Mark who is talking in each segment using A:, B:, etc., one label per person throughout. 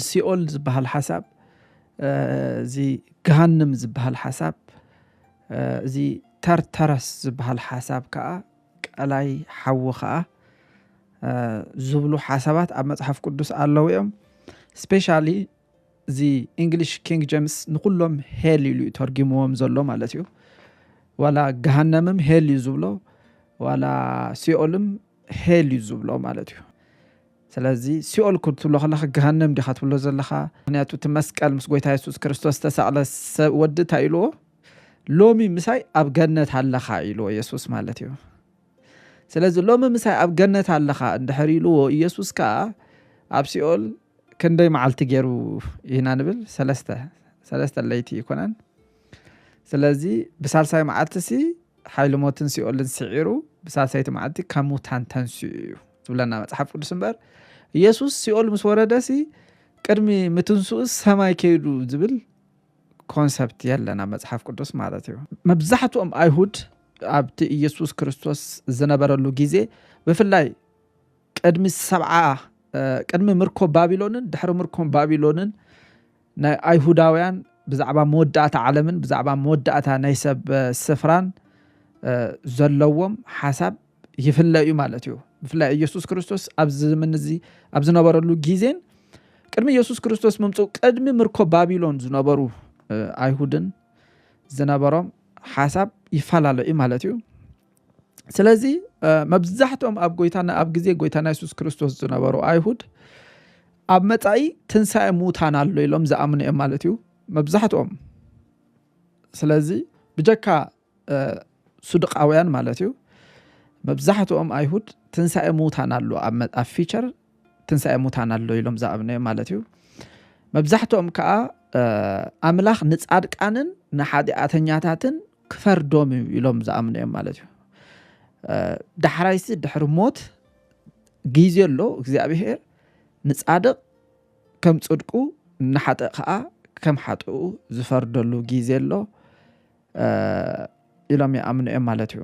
A: ሲኦል ዝበሃል ሓሳብ እዚ ገሃነም ዝበሃል ሓሳብ እዚ ተርተረስ ዝበሃል ሓሳብ ከዓ ቀላይ ሓዊ ከዓ ዝብሉ ሓሳባት ኣብ መጽሓፍ ቅዱስ ኣለዉ እዮም ስፔሻሊ እዚ እንግሊሽ ኪንግ ጄምስ ንኩሎም ሄል ኢሉ ተርጊምዎም ዘሎ ማለት እዩ ዋላ ገሃነምም ሄል እዩ ዝብሎ ዋላ ሲኦልም ሄል እዩ ዝብሎ ማለት እዩ ስለዚ ሲኦል ክትብሎ ከለኻ ገሃነም ዲኻ ትብሎ ዘለኻ ምክንያቱ እቲ መስቀል ምስ ጎይታ ኢየሱስ ክርስቶስ ተሰቕለ ወዲ እንታይ ኢልዎ ሎሚ ምሳይ ኣብ ገነት ኣለኻ ኢልዎ ኢየሱስ ማለት እዩ ስለዚ ሎሚ ምሳይ ኣብ ገነት ኣለኻ እንድሕር ኢልዎ ኢየሱስ ከዓ ኣብ ሲኦል ክንደይ መዓልቲ ገይሩ ኢና ንብል ሰለስተ ለይቲ ይኮነን ስለዚ ብሳልሳይ መዓልቲ ሓይሊ ሞትን ሲኦልን ስዒሩ ብሳልሳይቲ መዓልቲ ካብ ሙታን ተንስኡ እዩ ዝብለና መጽሓፍ ቅዱስ እምበር ኢየሱስ ሲኦል ምስ ወረደሲ ቅድሚ ምትንስኡ ሰማይ ከይዱ ዝብል ኮንሰፕት የለና መጽሓፍ ቅዱስ ማለት እዩ መብዛሕትኦም አይሁድ ኣብቲ ኢየሱስ ክርስቶስ ዝነበረሉ ጊዜ ብፍላይ ቅድሚ ቅድሚ ምርኮ ባቢሎንን ድሕሪ ምርኮ ባቢሎንን ናይ አይሁዳውያን ብዛዕባ መወዳእታ ዓለምን ብዛዕባ መወዳእታ ናይ ሰብ ስፍራን ዘለዎም ሓሳብ ይፍለዩ ማለት እዩ ብፍላይ ኢየሱስ ክርስቶስ ኣብ ዘመንዚ ኣብ ዝነበረሉ ጊዜን ቅድሚ ኢየሱስ ክርስቶስ መምጽኡ ቅድሚ ምርኮ ባቢሎን ዝነበሩ አይሁድን ዝነበሮም ሓሳብ ይፈላለዩ ማለት እዩ ስለዚ መብዛሕትኦም ኣብ ጎይታና ኣብ ግዜ ጎይታና ኢየሱስ ክርስቶስ ዝነበሩ አይሁድ ኣብ መጻኢ ትንሣኤ ሙታን ኣሎ ኢሎም ዝኣምኑ እዮም ማለት እዩ መብዛሕትኦም ስለዚ ብጀካ ሱድቃውያን ማለት እዩ መብዛሕትኦም አይሁድ ትንሣኤ ሙታን ኣሎ ኣብ ፊቸር ትንሣኤ ሙታን ኣሎ ኢሎም ዝኣምኑ እዮም ማለት እዩ መብዛሕትኦም ከዓ ኣምላኽ ንጻድቃንን ንሓጢኣተኛታትን ክፈርዶም ኢሎም ዝኣምኑ እዮም ማለት እዩ ዳሕራይሲ ድሕሪ ሞት ጊዜ ኣሎ እግዚአብሔር ንጻድቅ ከም ጽድቁ ንሓጥእ ከዓ ከም ሓጥኡ ዝፈርደሉ ጊዜ ኣሎ ኢሎም ይኣምኑ እዮም ማለት እዩ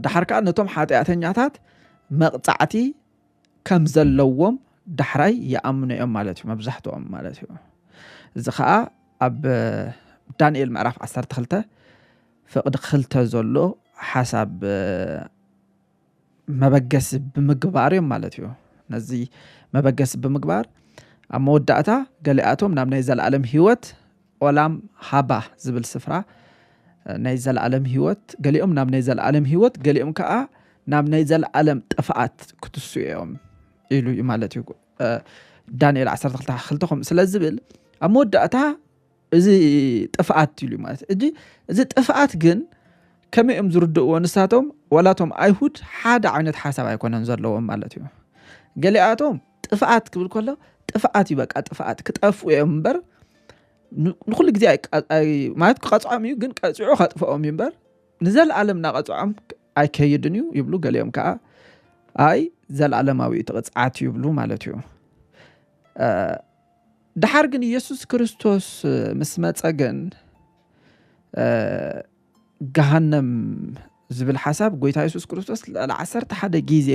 A: ዳሕር ከዓ ነቶም ሓጢኣተኛታት መቕጻዕቲ ከም ዘለዎም ዳሕራይ ይኣምኑ እዮም ማለት እዩ መብዛሕትኦም ማለት እዩ እዚ ከዓ ኣብ ዳንኤል ምዕራፍ 12 ፍቅዲ 2 ዘሎ ሓሳብ መበገስ ብምግባር እዮም ማለት እዩ ነዚ መበገስ ብምግባር ኣብ መወዳእታ ገሊኣቶም ናብ ናይ ዘለዓለም ህይወት ኦላም ሃባ ዝብል ስፍራ ናይ ዘለዓለም ህይወት ገሊኦም ናብ ናይ ዘለዓለም ህይወት ገሊኦም ከዓ ናብ ናይ ዘለዓለም ጥፍኣት ክትስኡ እዮም ኢሉ ማለት እዩ ዳንኤል 12:2 ስለዝብል ኣብ መወዳእታ እዚ ጥፍኣት ኢሉ ማለት እዚ ጥፍኣት ግን ከመይኦም ዝርድእዎ ንሳቶም ወላቶም አይሁድ ሓደ ዓይነት ሓሳብ ኣይኮነን ዘለዎም ማለት እዩ ገሊኣቶም ጥፍኣት ክብል ከሎ ጥፍኣት ይበቃ ጥፍኣት ክጠፍኡ እዮም እምበር ንኩሉ ግዜ ማለት ክቐጽዖም እዩ ግን ቀጽዑ ከጥፍኦም እዩ እምበር ንዘለዓለም ናቐጽዖም ኣይከይድን እዩ ይብሉ ገሊኦም ከዓ ኣይ ዘለዓለማዊ ተቕጽዓት ይብሉ ማለት እዩ ድሓር ግን ኢየሱስ ክርስቶስ ምስ መጸ ግን ገሃነም ዝብል ሓሳብ ጎይታ ኢየሱስ ክርስቶስ ለ11 ጊዜ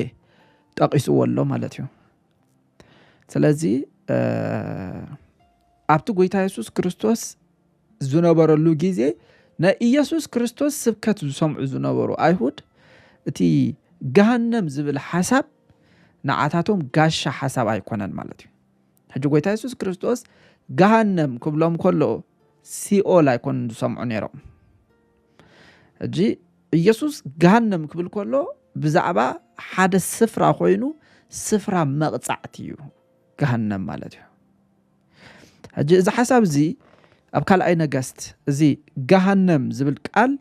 A: ጠቂስዎ ኣሎ ማለት እዩ ስለዚ ኣብቲ ጎይታ ኢየሱስ ክርስቶስ ዝነበረሉ ጊዜ ናይ ኢየሱስ ክርስቶስ ስብከት ዝሰምዑ ዝነበሩ አይሁድ እቲ ገሃነም ዝብል ሓሳብ ንዓታቶም ጋሻ ሓሳብ ኣይኮነን ማለት እዩ ሕጂ ጎይታ ኢየሱስ ክርስቶስ ገሃነም ክብሎም ከሎ ሲኦል ኣይኮነን ዝሰምዑ ነይሮም ሕጂ ኢየሱስ ገሃነም ክብል ከሎ ብዛዕባ ሓደ ስፍራ ኮይኑ ስፍራ መቕጻዕቲ እዩ ገሃነም ማለት እዩ ሕጂ እዚ ሓሳብ እዚ ኣብ ካልኣይ ነገስት እዚ ገሃነም ዝብል ቃል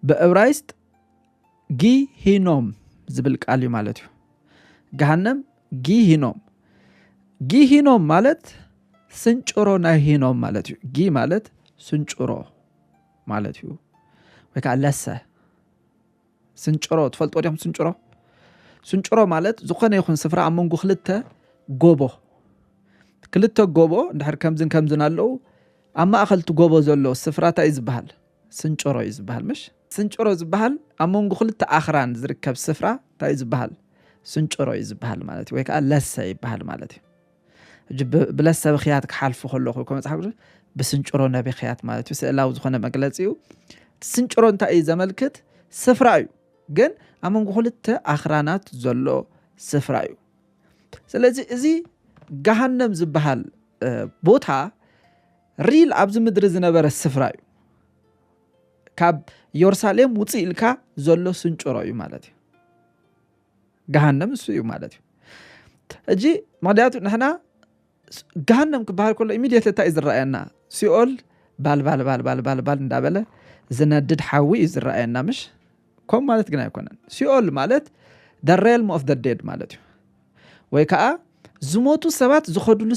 A: ብዕብራይስጥ ጊሂኖም ዝብል ቃል እዩ ማለት እዩ ገሃነም ጊሂኖም ማለት ስንጭሮ ናይ ሂኖም ማለት እዩ ጊ ማለት ስንጭሮ ማለት እዩ ወይ ከዓ ለሰ ስንጭሮ ትፈልጦ ዲኹም ስንጭሮ ማለት ዝኾነ ይኹን ስፍራ ኣብ መንጎ ክልተ ጎቦ እንድሕር ከምዝን ኣለዉ ኣብ ማእኸልቲ ጎቦ ዘሎ ስፍራ እንታይ ዝበሃል ስንጭሮ እዩ ዝበሃል ምሽ ስንጭሮ ዝበሃል ኣብ መንጎ ክልተ ኣኽራን ዝርከብ ስፍራ እንታይ ዝበሃል ስንጭሮ ይዝብሃል ማለት እዩ ወይ ከዓ ለሰ ይብሃል ማለት እዩ ብለሰ ብኽያት ክሓልፉ ከለኹ ከመጽሓፍ ቅዱስ ብስንጭሮ ነቢኽያት ማለት እዩ ስእላዊ ዝኾነ መግለጺ እዩ ስንጭሮ እንታይ እዩ ዘመልክት ስፍራ እዩ ግን ኣብ መንጎ ክልተ ኣኽራናት ዘሎ ስፍራ እዩ ስለዚ እዚ ገሃነም ዝበሃል ቦታ ሪል ኣብዚ ምድሪ ዝነበረ ስፍራ እዩ ካብ ኢየሩሳሌም ውፅእ ኢልካ ዘሎ ስንጭሮ እዩ ማለት እዩ ገሃነም እሱ እዩ ማለት እዩ እጂ ምክንያቱ ንሕና ገሃነም ክበሃል ከሎ ኢሚድየትሊ እንታይ እዩ ዝረአየና ሲኦል ባል እንዳበለ ዝነድድ ሓዊ እዩ ዝረአየና ምሽ ከም ማለት ግን ኣይኮነን ሲኦል ማለት the realm of the dead ማለት እዩ ወይ ከዓ ዝሞቱ ሰባት ዝኸዱሉ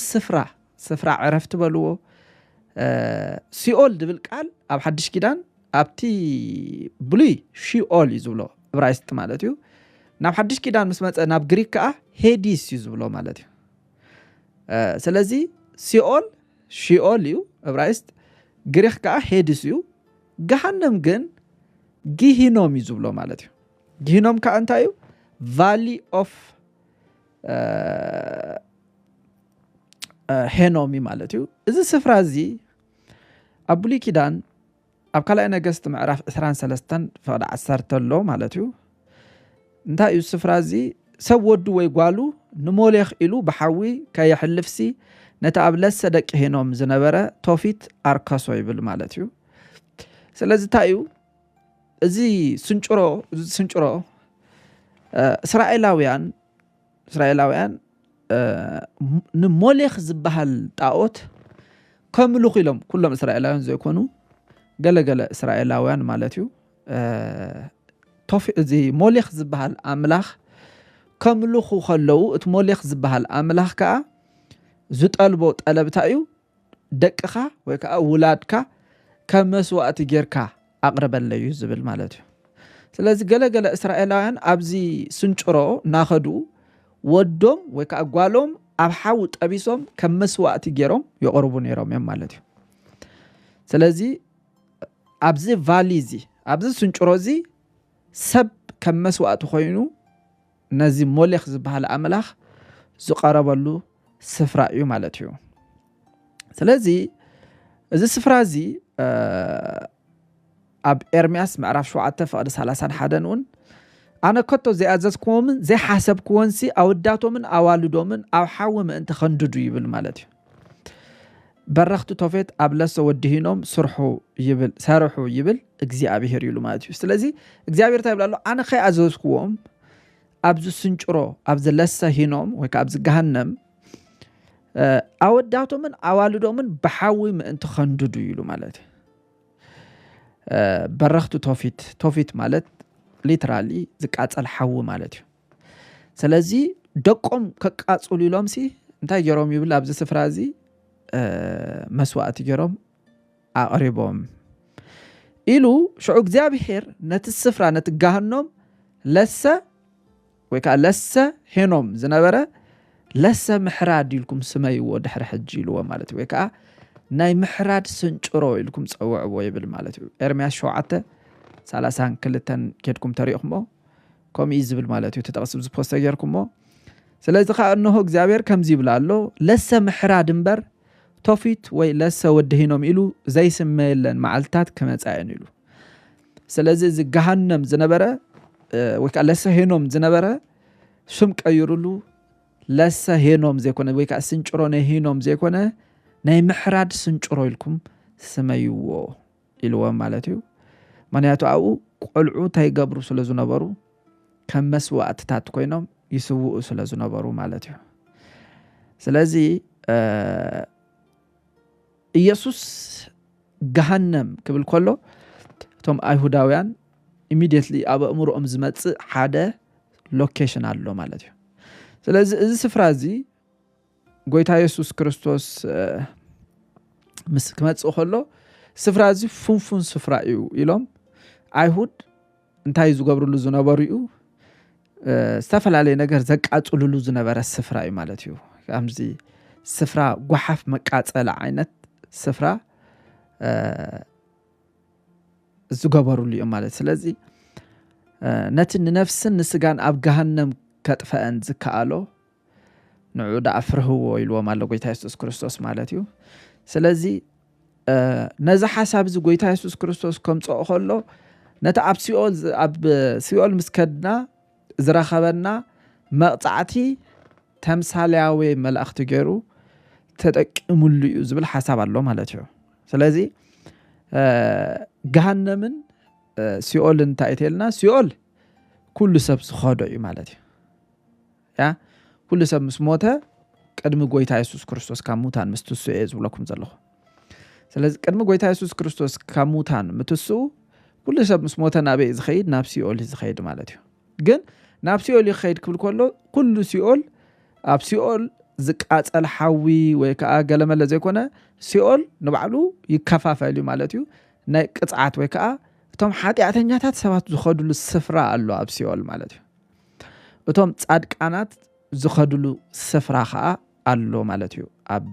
A: ስፍራ ዕረፍቲ በልዎ ሲኦል ድብል ቃል ኣብ ሓድሽ ኪዳን ኣብቲ ብሉይ ሺኦል እዩ ዝብሎ ዕብራይስጥ ማለት እዩ ናብ ሓድሽ ኪዳን ምስ መፀ ናብ ግሪክ ከዓ ሄዲስ እዩ ዝብሎ ማለት እዩ ስለዚ ሺኦል እዩ ዕብራይስጥ ግሪክ ከዓ ሄዲስ እዩ ገሃነም ግን ጊሂኖም እዩ ዝብሎ ማለት እዩ ጊሂኖም ከዓ እንታይ እዩ ቫሊ ኦፍ ሄኖሚ ማለት እዩ እዚ ስፍራ እዚ ኣብ ብሉይ ኪዳን ኣብ ካልኣይ ነገስት ምዕራፍ 23 ፍቅዲ 10 ኣሎ ማለት እዩ እንታይ እዩ ስፍራ እዚ ሰብ ወዱ ወይ ጓሉ ንሞሌኽ ኢሉ ብሓዊ ከየሕልፍሲ ነቲ ኣብ ለሰ ደቂ ሄኖም ዝነበረ ቶፊት ኣርከሶ ይብል ማለት እዩ ስለዚ እንታይ እዩ እዚ ስንጭሮ እስራኤላውያን ንሞሌኽ ዝበሃል ጣዖት ከምልኹ ኢሎም ኩሎም እስራኤላውያን ዘይኮኑ ገለገለ እስራኤላውያን ማለት እዩ እዚ ሞሌኽ ዝበሃል ኣምላኽ ከምልኹ ከለው እቲ ሞሌኽ ዝበሃል ኣምላኽ ከዓ ዝጠልቦ ጠለብታ እዩ ደቅኻ ወይ ከዓ ውላድካ ከም መስዋዕቲ ጌርካ ኣቅርበለዩ ዝብል ማለት እዩ ስለዚ ገለገለ እስራኤላውያን ኣብዚ ስንጭሮ ናኸዱ ወዶም ወይ ከዓ ጓሎም ኣብ ሓዊ ጠቢሶም ከም መስዋዕቲ ጌሮም ይقርቡ ነይሮም እዮም ማለት እዩ ስለዚ ኣብዚ ቫሊ እዚ ኣብዚ ስንጭሮ እዚ ሰብ ከም መስዋዕቲ ኮይኑ ነዚ ሞሌኽ ዝበሃል ኣምላኽ ዝቀረበሉ ስፍራ እዩ ማለት እዩ ስለዚ እዚ ስፍራ እዚ ኣብ ኤርምያስ ምዕራፍ 7 ፍቅዲ 31 እውን ኣነ ከቶ ዘይኣዘዝክዎምን ዘይሓሰብክዎንሲ ኣወዳቶምን ኣዋልዶምን ኣብ ሓዊ ምእንቲ ከንድዱ ይብል ማለት እዩ በረኽቲ ቶፌት ኣብ ለሰ ወዲሂኖም ሰርሑ ይብል እግዚአብሔር ይሉ ማለት እዩ ስለዚ እግዚአብሔር እንታይ ይብል ኣሎ ኣነ ከይኣዘዝክዎም ኣብዚ ስንጭሮ ኣብዚ ለሰ ሂኖም ወይ ከዓ ኣብዚ ገሃነም ኣወዳቶምን ኣዋልዶምን ብሓዊ ምእንቲ ከንድዱ ይሉ ማለት እዩ በረኽቲ ቶፊት ማለት ሊትራሊ ዝቃፀል ሓዊ ማለት እዩ ስለዚ ደቆም ከቃፅሉ ኢሎም እንታይ ገይሮም ይብል ኣብዚ ስፍራ እዚ መስዋዕቲ ገይሮም ኣቅሪቦም ኢሉ ሽዑ እግዚአብሔር ነቲ ስፍራ ነቲ ገሃነም ለሰ ወይ ከዓ ለሰ ሄኖም ዝነበረ ለሰ ምሕራድ ኢልኩም ስመይዎ ድሕሪ ሕጂ ኢልዎ ማለት እዩ ወይ ከዓ ናይ ምሕራድ ስንጭሮ ኢልኩም ፀውዕዎ ይብል ማለት እዩ ኤርምያስ 7:32 ኬድኩም ተሪእኹሞ ከምኡ ዝብል ማለት እዩ ተጠቅስብ ዝፖስተ ጌርኩሞ ስለዚ ከዓ እንሆ እግዚአብሔር ከምዚ ይብል ኣሎ ለሰ ምሕራድ እምበር ቶፊት ወይ ለሰ ወዲሂኖም ኢሉ ዘይስመየለን መዓልታት ከመጻየን ኢሉ ስለዚ እዚ ገሃነም ዝነበረ ወይ ከዓ ለሰ ሄኖም ዝነበረ ስም ቀይሩሉ ለሰ ሄኖም ዘይኮነ ወይ ከዓ ስንጭሮ ናይ ሄኖም ዘይኮነ ናይ ምሕራድ ስንጭሮ ኢልኩም ስመይዎ ኢልዎም ማለት እዩ ምክንያቱ ኣብኡ ቆልዑ ታይገብሩ ስለ ዝነበሩ ከም መስዋዕትታት ኮይኖም ይስውኡ ስለ ዝነበሩ ማለት እዩ ስለዚ ኢየሱስ ገሃነም ክብል ከሎ እቶም ኣይሁዳውያን ኢሚዲየትሊ ኣብ ኣእምሮኦም ዝመጽእ ሓደ ሎኬሽን ኣሎ ማለት እዩ ስለዚ እዚ ስፍራ እዚ ጎይታ ኢየሱስ ክርስቶስ ምስ ክመጽእ ከሎ ስፍራ እዚ ፉንፉን ስፍራ እዩ ኢሎም ኣይሁድ እንታይ ዝገብሩሉ ዝነበሩ እዩ ዝተፈላለዩ ነገር ዘቃጽሉሉ ዝነበረ ስፍራ እዩ ማለት እዩ ከምዚ ስፍራ ጓሓፍ መቃጸል ዓይነት ስፍራ ዝገበሩሉ እዮም ማለት ስለዚ ነቲ ንነፍስን ንስጋን ኣብ ገሃነም ከጥፈአን ዝከኣሎ ንዑ ዳፍርህዎ ኢልዎም ኣሎ ጎይታ ኢየሱስ ክርስቶስ ማለት እዩ ስለዚ ነዛ ሓሳብ እዚ ጎይታ ኢየሱስ ክርስቶስ ከምጽኦ ከሎ ነታ ኣብ ሲኦል ምስከድና ዝረኸበና መቕጻዕቲ ተምሳሌያዊ መልእኽቲ ገይሩ ተጠቂሙሉ እዩ ዝብል ሓሳብ ኣሎ ማለት እዩ ስለዚ ገሃነምን ሲኦል እንታይ እተልና ሲኦል ኩሉ ሰብ ዝኸዶ እዩ ማለት እዩ ያ ኩሉ ሰብ ምስ ሞተ ቅድሚ ጎይታ ኢየሱስ ክርስቶስ ካብ ሙታን ምስ ትስኡ ዝብለኩም ዘለኹ ስለዚ ቅድሚ ጎይታ ኢየሱስ ክርስቶስ ካብ ሙታን ምትስኡ ኩሉ ሰብ ምስ ሞተ ናበይ ዝኸይድ ናብ ሲኦል ዝኸይድ ማለት እዩ ግን ናብ ሲኦል ይኸይድ ክብል ከሎ ኩሉ ሲኦል ኣብ ሲኦል ዝቃጸል ሓዊ ወይ ከዓ ገለመለ ዘይኮነ ሲኦል ንባዕሉ ይከፋፈል እዩ ማለት እዩ ናይ ቅጽዓት ወይ ከዓ እቶም ሓጢአተኛታት ሰባት ዝኸድሉ ስፍራ ኣሎ ኣብ ሲኦል ማለት እዩ እቶም ጻድቃናት ዝኸድሉ ስፍራ ከዓ ኣሎ ማለት እዩ ኣብ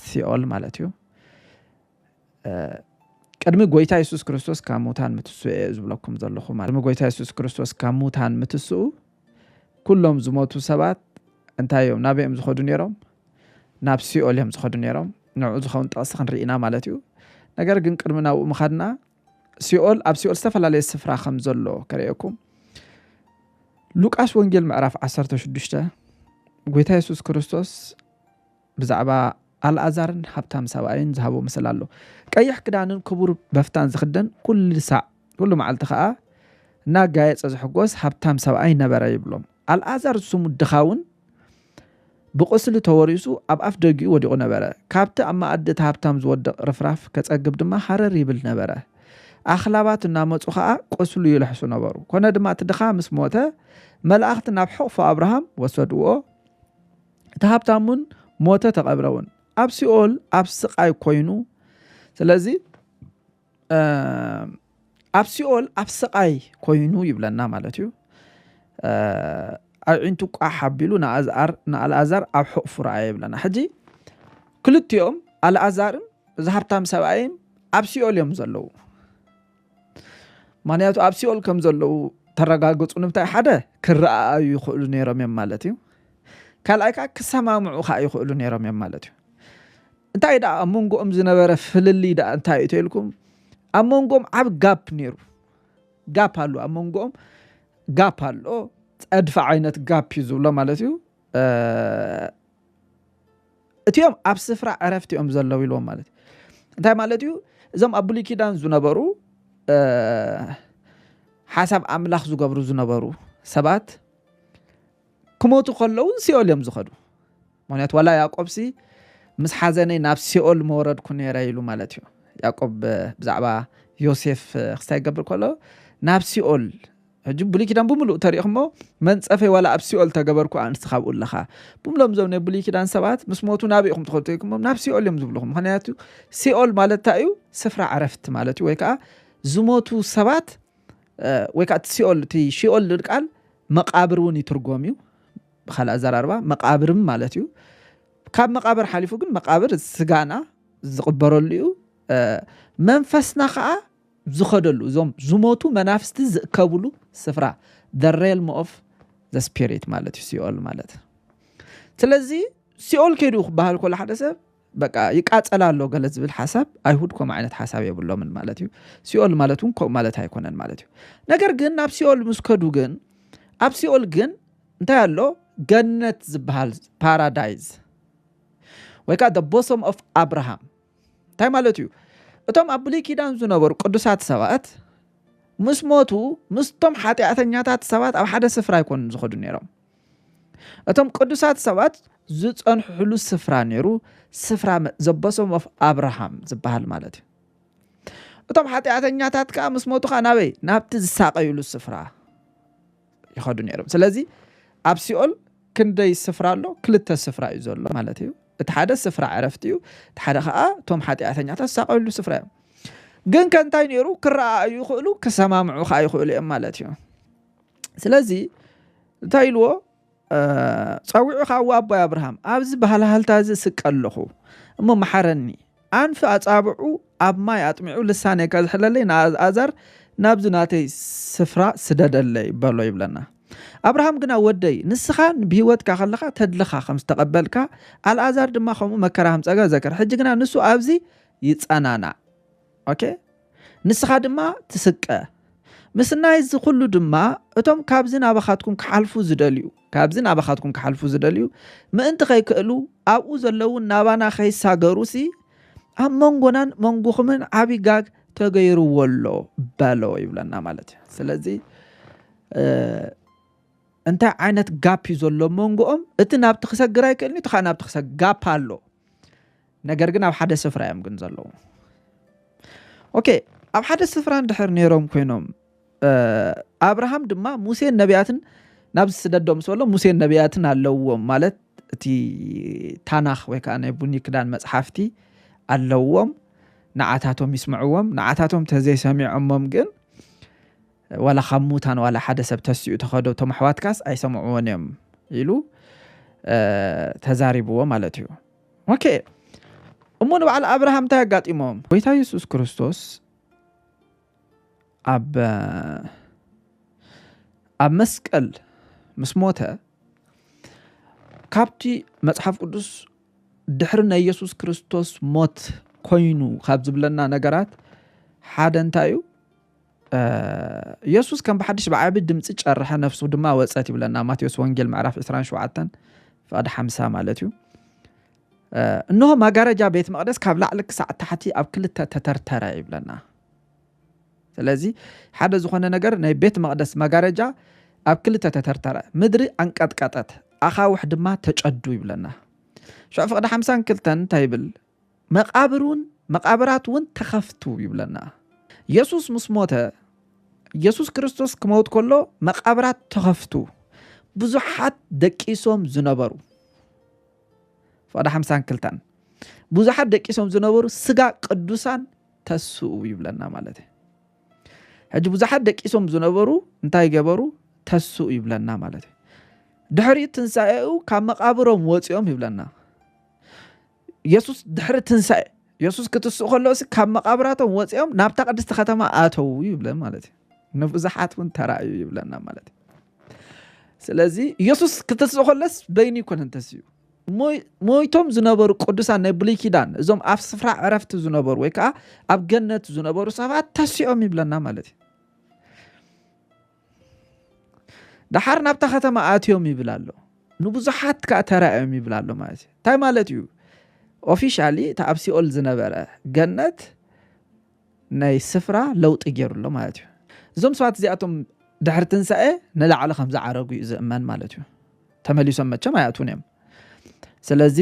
A: ሲኦል ማለት እዩ ቅድሚ ጎይታ ኢየሱስ ክርስቶስ ካብ ሙታን ምትስኡ ዝብለኩም ዘለኹ ማለት ቅድሚ ጎይታ ኢየሱስ ክርስቶስ ካብ ሙታን ምትስኡ ኩሎም ዝሞቱ ሰባት እንታይ እዮም ናብ እዮም ዝኸዱ ነይሮም ናብ ሲኦል እዮም ዝኸዱ ነይሮም ንዑ ዝኸውን ጠቕሲ ክንርኢና ማለት እዩ ነገር ግን ቅድሚ ናብኡ ምኻድና ሲኦል ኣብ ሲኦል ዝተፈላለየ ስፍራ ከም ዘሎ ከርእየኩም ሉቃስ ወንጌል ምዕራፍ 16 ጎይታ ኢየሱስ ክርስቶስ ብዛዕባ አልዓዛርን ሃብታም ሰብኣይን ዝሃቦ ምስሊ ኣሎ ቀይሕ ክዳንን ክቡር በፍታን ዝኽደን ኩሉ መዓልቲ ከዓ እናጋየፀ ዝሕጎስ ሃብታም ሰብኣይ ነበረ ይብሎም አልዓዛር ስሙ ድኻውን ብቁስሊ ተወሪሱ ኣብ ኣፍ ደጊኡ ወዲቑ ነበረ ካብቲ ኣብ ማኣዲ ሃብታም ዝወድቕ ርፍራፍ ከጸግብ ድማ ሓረር ይብል ነበረ ኣኽላባት እናመፁ ከዓ ቁስሉ ይልሕሱ ነበሩ ኮነ ድማ እቲ ድኻ ምስ ሞተ መላእኽቲ ናብ ሕቑፉ አብርሃም ወሰድዎ እቲ ሃብታሙን ሞተ ተቐብረውን ኣብ ሲኦል ኣብ ስቃይ ኮይኑ ስለዚ ኣብ ሲኦል ኣብ ስቃይ ኮይኑ ይብለና ማለት እዩ ኣዒንቱ ቋሕ ሓቢሉ ንአልዓዛር ኣብ ሕቑፉ ረኣየ ይብለና ሕጂ ክልቲኦም አልዓዛርን እዚ ሃብታም ሰብኣይን ኣብ ሲኦል እዮም ዘለዉ ማንያቱ ኣብ ሲኦል ከም ዘለዉ ተረጋግፁ ንምታይ ሓደ ክረኣዩ ይኽእሉ ነይሮም እዮም ማለት እዩ ካልኣይ ከዓ ክሰማምዑ ከዓ ይኽእሉ ነይሮም እዮም ማለት እዩ እንታይ ዳ ኣብ መንጎኦም ዝነበረ ፍልሊ ዳ እንታይ እዩ ተይልኩም ኣብ መንጎኦም ዓብ ጋፕ ነይሩ ጋፕ ኣሎ ኣብ መንጎኦም ጋፕ ኣሎ ፀድፋ ዓይነት ጋፕ እዩ ዝብሎ ማለት እዩ እቲኦም ኣብ ስፍራ ዕረፍቲ እዮም ዘለዉ ኢልዎም ማለት እዩ እንታይ ማለት እዩ እዞም ኣብ ብሉይ ኪዳን ዝነበሩ ሓሳብ ኣምላኽ ዝገብሩ ዝነበሩ ሰባት ክሞቱ ከለዉ ሲኦል እዮም ዝኸዱ ምክንያቱ ዋላ ያዕቆብሲ ምስ ሓዘነይ ናብ ሲኦል መውረድኩ ነይረ ኢሉ ማለት እዩ ያዕቆብ ብዛዕባ ዮሴፍ ክስታይ ይገብር ከሎ ናብ ሲኦል ሕጂ ብሉይ ኪዳን ብምሉእ ተሪእኹሞ መንፀፈይ ዋላ ኣብ ሲኦል ተገበርኩ ኣንስቲ ካብኡ ኣለኻ ብምሎም ዞም ናይ ብሉይ ኪዳን ሰባት ምስ ሞቱ ናብኢኹም ትኸዱ ተይኩሞም ናብ ሲኦል እዮም ዝብልኹም ምክንያቱ ሲኦል ማለት እንታይ እዩ ስፍራ ዕረፍቲ ማለት እዩ ወይ ከዓ ዝሞቱ ሰባት ወይ ከዓ ሲኦል እቲ ሲኦል ልቃል መቃብር እውን ይትርጎም እዩ ብኻልእ ኣዘራርባ መቃብርም ማለት እዩ ካብ መቃብር ሓሊፉ ግን መቃብር ስጋና ዝቕበረሉ እዩ መንፈስና ከዓ ዝኸደሉ እዞም ዝሞቱ መናፍስቲ ዝእከብሉ ስፍራ the realm of the spirit ማለት እዩ ሲኦል ማለት ስለዚ ሲኦል ከይዱ ክበሃል ኮላ ሓደ ሰብ በቃ ይቃጸላ ኣሎ ገለ ዝብል ሓሳብ አይሁድ ኮም ዓይነት ሓሳብ የብሎምን ማለት እዩ ሲኦል ማለት እውን ኮም ማለት አይኮነን ማለት እዩ ነገር ግን ናብ ሲኦል ምስከዱ ግን ኣብ ሲኦል ግን እንታይ ኣሎ ገነት ዝበሃል ፓራዳይዝ ወይ ከዓ the bosom of Abraham እንታይ ማለት እዩ እቶም ኣብ ብሉይ ኪዳን ዝነበሩ ቅዱሳት ሰባት ምስ ሞቱ ምስቶም ሓጢአተኛታት ሰባት ኣብ ሓደ ስፍራ ይኮኑ ዝኸዱ ነይሮም እቶም ቅዱሳት ሰባት ዝጸንሕሉ ስፍራ ነይሩ ስፍራ the bosom of Abraham ዝበሃል ማለት እዩ እቶም ሓጢአተኛታት ከዓ ምስ ሞቱ ከዓ ናበይ ናብቲ ዝሳቀይሉ ስፍራ ይኸዱ ነይሮም ስለዚ ኣብ ሲኦል ክንደይ ስፍራ ኣሎ ክልተ ስፍራ እዩ ዘሎ ማለት እዩ እቲ ሓደ ስፍራ ዕረፍቲ እዩ እቲ ሓደ ከዓ እቶም ሓጢአተኛታት ዝሳቀይሉ ስፍራ እዩ ግን ከንታይ ነይሩ ክረኣዩ ይኽእሉ ክሰማምዑ ከዓ ይኽእሉ እዮም ማለት እዩ ስለዚ እንታይ ኢልዎ ፀዊዑ ከዓ ኣቦይ አብርሃም ኣብዚ ባህላልታ እዚ ስቀለኹ እሞ መሓረኒ ኣንፊ ኣጻብዑ ኣብ ማይ ኣጥሚዑ ልሳነይ ከዝሕለለይ ንአልዓዛር ናብዚ ናተይ ስፍራ ስደደለይ በሎ ይብለና أبراهام قنا ودي نسخان بهوت كخلقة تدلخا خمس تقبلك الأزار دما خمو مكرهم تجا ذكر حج قنا نسو أبزي يتأنانا أوكي نسخا دما تسكة مسنا يز كله دما أتوم كابزين أبخاتكم كحلفو زدليو كابزين أبخاتكم كحلفو زدليو ما أنت خي كألو أو زلوا نابانا خي ساجروسي أم منغونان منغوخمن عبي جاك تغيرو ولو بالو يبلنا مالتي سلازي أنت عينت جاب يزولو منغوم أتنا بتخسق جراي كأني تخانا بتخسق جاب هالو نجرجنا بحد سفرة يوم جنزلو أوكي أب حد سفرة دحر نيروم كينوم أبراهام دما موسى النبياتن نفس الدوم سوالو موسى النبياتن اللوم مالت تي تانخ وكأنه بني كدان مصحفتي اللوم نعاتاتهم يسمعوهم نعاتاتهم تزي سميعهم جن ولا خموتان ولا حدث بتسيو تخدو تمحوات كاس أي سمعونهم يلو تزاربوا مالتيو أوكي أمون على أبراهام تاقات إمام ويتا يسوس كريستوس أب مسكال مسموتة كابتي مصحف قدس دحرنا يسوس كريستوس موت كوينو خاب زبلنا نقرات حادا انتايو يسوس كان بحدش بعابد دمتش أرحى نفسه دما وصاتي بلنا ماتيوس وانجيل معرف إسران شوعتن فقد حمسا مالتيو انه ما جارجا بيت مقدس كابلا لك ساعه تحتي اب كل تترتر يبلنا ስለዚህ ሓደ ዝኾነ ነገር ናይ ቤት መቅደስ ማጋረጃ ኣብ ክል ተተርተረ ምድሪ አንቀጥቀጠት ኣኻውሕ ድማ ተጨዱ ይብለና ሸፍ ፍቅደ 52 ታይብል መቃብራቱን ተኸፍቱ ይብለና ኢየሱስ ሙስሞተ ኢየሱስ ክርስቶስ ከመውት ከሎ መቃብራት ተኸፍቱ ብዙሓት ደቂሶም ዝነበሩ فقد 52 ብዙሓት ደቂሶም ዝነበሩ ስጋ ቅዱሳን ተስኡ ይብለና ማለት ሕጂ ብዙሓት ደቂሶም ዝነበሩ እንታይ ገበሩ ተስኡ ይብለና ማለት ድሕሪ ትንሳኤው ካብ መቃብሮም ወፂኦም ይብለና ኢየሱስ ድሕሪ ትንሳኤ ኢየሱስ ክትስኡ ከሎስ ካብ መቃብራቶም ወፂኦም ናብታ ቅድስቲ ከተማ ኣተው ይብለን ማለት ንብዙሓት ውን ተራእዩ ይብለና ማለት ስለዚ ኢየሱስ ክትስኡ ከሎስ በይኒ ይኮነን ተስዩ ሞይቶም ዝነበሩ ቅዱሳን ናይ ብሉይ ኪዳን እዞም ኣብ ስፍራ ዕረፍቲ ዝነበሩ ወይ ከዓ ኣብ ገነት ዝነበሩ ሰባት ተስኦም ይብለና ማለት ድሓር ናብታ ከተማ ኣትዮም ይብላሎ ንብዙሓት ከዓ ተራእዮም ይብላሎ ማለት እንታይ ማለት እዩ ኦፊሻሊ ኣብ ሲኦል ዝነበረ ገነት ናይ ስፍራ ለውጢ ገይሩሎ ማለት እዩ እዞም ሰባት እዚኣቶም ድሕሪ ትንሳኤ ንላዕሊ ከም ዝዓረጉ እዩ ዝእመን ማለት እዩ ተመሊሶም መቸም ኣያቱን እዮም ስለዚ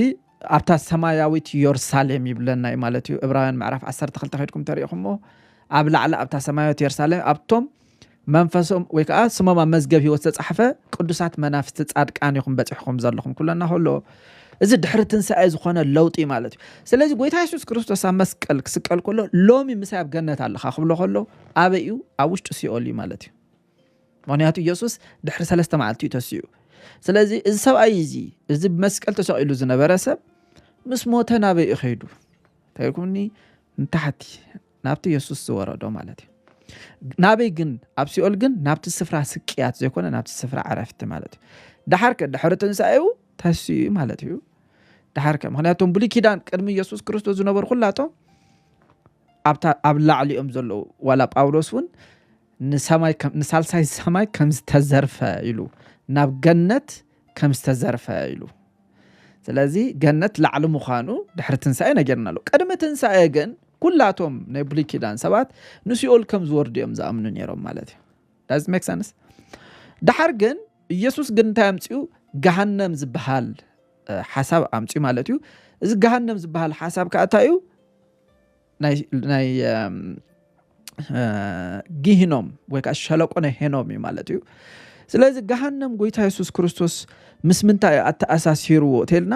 A: ኣብታ ሰማያዊት ኢየሩሳሌም ይብለና ማለት እዩ ዕብራውያን ምዕራፍ 12 ከይድኩም ተሪኢኹሞ ኣብ ላዕሊ ኣብታ ሰማያዊት ኢየሩሳሌም ኣብቶም መንፈሶም ወይ ከዓ ስሞም መዝገብ ህይወት ተጻሕፈ ቅዱሳት መናፍስት ጻድቃን ይኹም በጽሕኩም ዘለኹም ኩለና ሁሉ እዚ ድሕሪ ትንሳኤ ዝኾነ ለውጢ ማለት እዩ ስለዚ ጎይታ ኢየሱስ ክርስቶስ ኣብ መስቀል ክስቀል ከሎ ሎሚ ምሳይ ኣብ ገነት ኣለኻ ክብሎ ከሎ ኣበዩ ኣብ ውሽጢ ሲኦል ማለት እዩ ምክንያቱ ኢየሱስ ድሕሪ 3 መዓልቲ ተስዩ ስለዚ እዚ ሰብኣይ እዚ መስቀል ተሰቂሉ ዝነበረ ሰብ ምስ ሞተ ናበይ ይኸይዱ ታይኩኒ እንታሕቲ ናብቲ ኢየሱስ ዝወረዶ ማለት እዩ ናበይ ግን ኣብ ሲኦል ግን ናብቲ ስፍራ ስቅያት ዘይኮነ ናብቲ ስፍራ ዓረፍቲ ማለት እዩ ድሕሪ ትንሳኤው ተስዩ ማለት እዩ ድሓርከ ምክንያቱም ብሉይ ኪዳን ቅድሚ ኢየሱስ ክርስቶስ ዝነበሩ ኩላቶም ኣብ ላዕሊኦም ዘለዉ ዋላ ጳውሎስ ውን ንሳልሳይ ሰማይ ከም ዝተዘርፈ ኢሉ ናብ ገነት ከም ዝተዘርፈ ኢሉ ስለዚ ገነት ላዕሊ ምዃኑ ድሕሪ ትንሳኤ ነገርና ኣሎ ቅድሚ ትንሳኤ ግን ኩላቶም ናይ ብሉይ ኪዳን ሰባት ንሲኦል ከም ዝወርዱ እዮም ዝኣምኑ ነይሮም ማለት እዩ ዳዝ ሜክ ሰንስ ድሓር ግን ኢየሱስ ግን እንታይ ኣምፂኡ ገሃነም ዝበሃል ሓሳብ ኣምፂኡ ማለት እዩ እዚ ገሃነም ዝበሃል ሓሳብ ከዓ እንታይ እዩ ናይ ጊህኖም ወይ ከዓ ሸለቆ ናይ ሄኖም እዩ ማለት እዩ ስለዚ ገሃነም ጎይታ ኢየሱስ ክርስቶስ ምስ ምንታይ ኣተኣሳሲርዎ ተልና